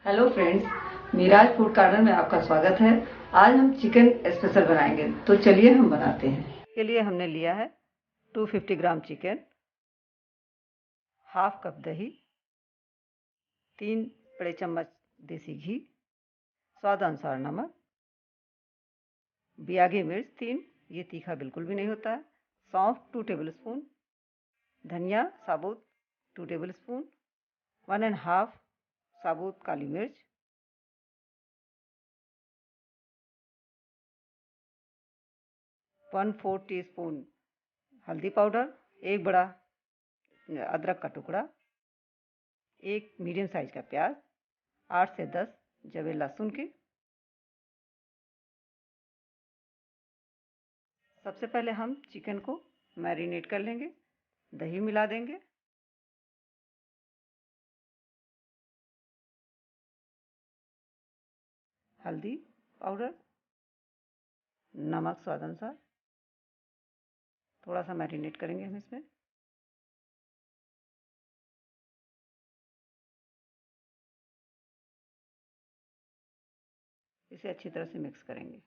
Hello friends, मीराज food corner में आपका स्वागत है। आज हम चिकन स्पेशल बनाएंगे, तो चलिए हम बनाते हैं। इसके लिए हमने लिया है 250 ग्राम चिकन, हाफ कप दही, 3 बड़े चम्मच देसी घी, स्वाद अनुसार नमक, बियागी मिर्च 3, ये तीखा बिल्कुल भी नहीं होता है, सौंफ 2 टेबलस्पून, धनिया साबुत 2 टेबलस्पून, 1½ साबुत काली मिर्च, 1/4 टीस्पून हल्दी पाउडर, एक बड़ा अदरक का टुकड़ा, एक मीडियम साइज का प्याज, 8 से 10 जवे लहसुन की। सबसे पहले हम चिकन को मैरिनेट कर लेंगे। दही मिला देंगे, हल्दी पाउडर, नमक स्वाद अनुसार, थोड़ा सा मैरिनेट करेंगे हम इसमें। इसे अच्छी तरह से मिक्स करेंगे।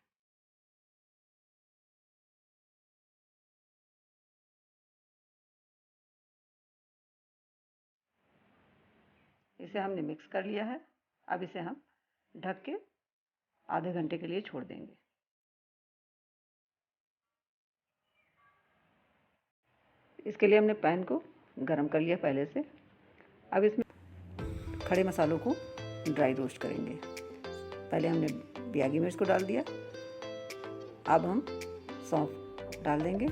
इसे हमने मिक्स कर लिया है। अब इसे हम ढक के आधे घंटे के लिए छोड़ देंगे। इसके लिए हमने पैन को गरम कर लिया पहले से। अब इसमें खड़े मसालों को ड्राई रोस्ट करेंगे। पहले हमने बियागी मिर्च को डाल दिया। अब हम सौंफ डाल देंगे,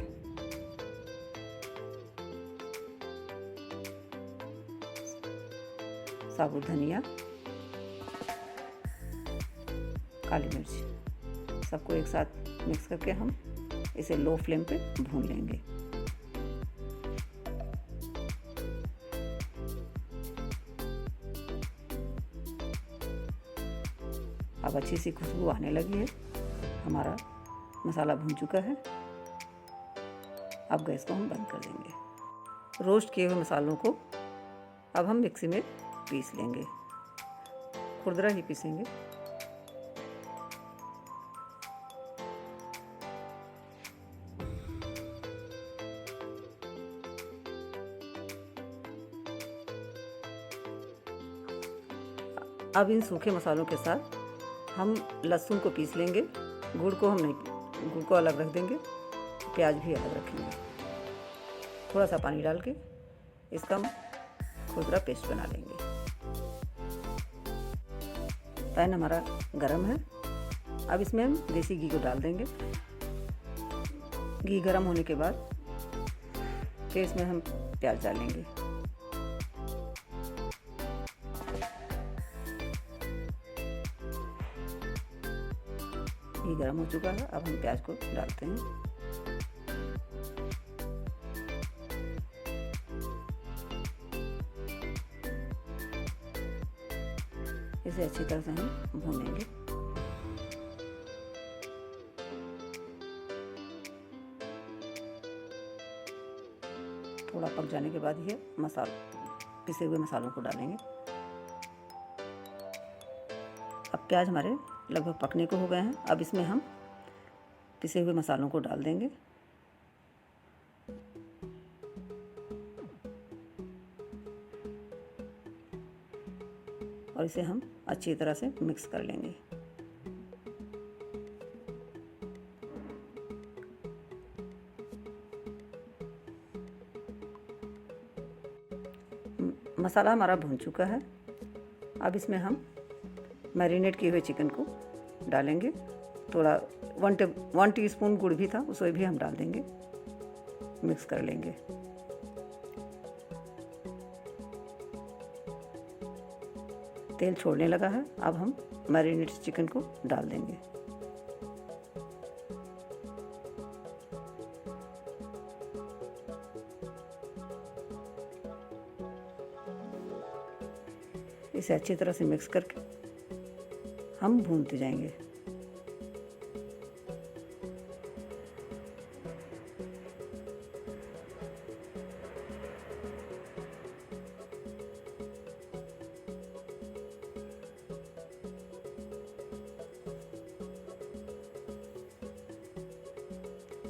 साबुत धनिया, काली मिर्च, सबको एक साथ मिक्स करके हम इसे लो फ्लेम पे भून लेंगे। अब अच्छी सी खुशबू आने लगी है, हमारा मसाला भून चुका है। अब गैस को हम बंद कर देंगे। रोस्ट किए हुए मसालों को अब हम मिक्सी में पीस लेंगे, खुरदरा ही पीसेंगे। अब इन सूखे मसालों के साथ हम लहसुन को पीस लेंगे। गुड़ को हम नहीं, गुड़ को अलग रख देंगे, प्याज भी अलग रखेंगे। थोड़ा सा पानी डाल के इसका हम खुरदरा पेस्ट बना लेंगे। पैन हमारा गरम है। अब इसमें हम देसी घी को डाल देंगे। घी गरम होने के बाद फिर इसमें हम प्याज डालेंगे। घी गरम हो चुका है। अब हम प्याज को डालते हैं। इसे अच्छी तरह से हम भूनेंगे। थोड़ा पक जाने के बाद ये पिसे हुए मसालों को डालेंगे। अब प्याज हमारे लगभग पकने को हो गए हैं। अब इसमें हम पिसे हुए मसालों को डाल देंगे। और इसे हम अच्छी तरह से मिक्स कर लेंगे। मसाला हमारा भून चुका है। अब इसमें हम मैरिनेट किए हुए चिकन को डालेंगे। थोड़ा 1 टीस्पून गुड़ भी था, उसे भी हम डाल देंगे। मिक्स कर लेंगे। तेल छोड़ने लगा है। अब हम मैरिनेटेड चिकन को डाल देंगे। इसे अच्छी तरह से मिक्स करके हम भूनते जाएंगे।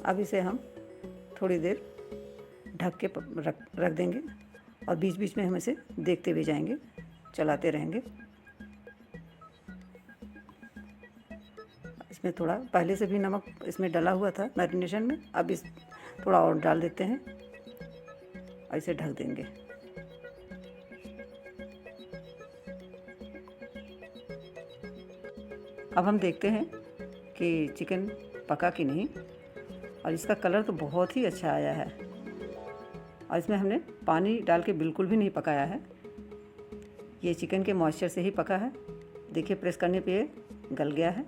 अब इसे हम थोड़ी देर ढक के रख देंगे और बीच बीच में हम इसे देखते भी जाएंगे, चलाते रहेंगे। इसमें थोड़ा पहले से भी नमक इसमें डला हुआ था मैरिनेशन में, अब इस थोड़ा और डाल देते हैं और इसे ढक देंगे। अब हम देखते हैं कि चिकन पका कि नहीं, और इसका कलर तो बहुत ही अच्छा आया है और इसमें हमने पानी डाल के बिल्कुल भी नहीं पकाया है, ये चिकन के मॉइस्चर से ही पका है। देखिए प्रेस करने पे ये गल गया है।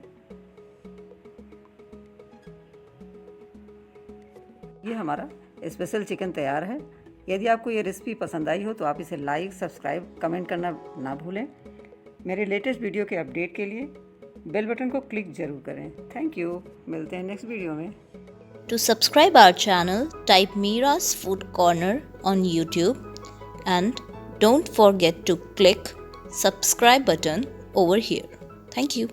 ये हमारा स्पेशल चिकन तैयार है। यदि आपको ये रेसिपी पसंद आई हो तो आप इसे लाइक, सब्सक्राइब, कमेंट करना ना भूलें। मेरे लेटेस्ट वीडियो के अपडेट के लिए बेल बटन को क्लिक ज़रूर करें। Thank you. मिलते हैं नेक्स्ट वीडियो में। To subscribe our channel, type Meera's Food Corner on YouTube and don't forget to click subscribe button over here. Thank you.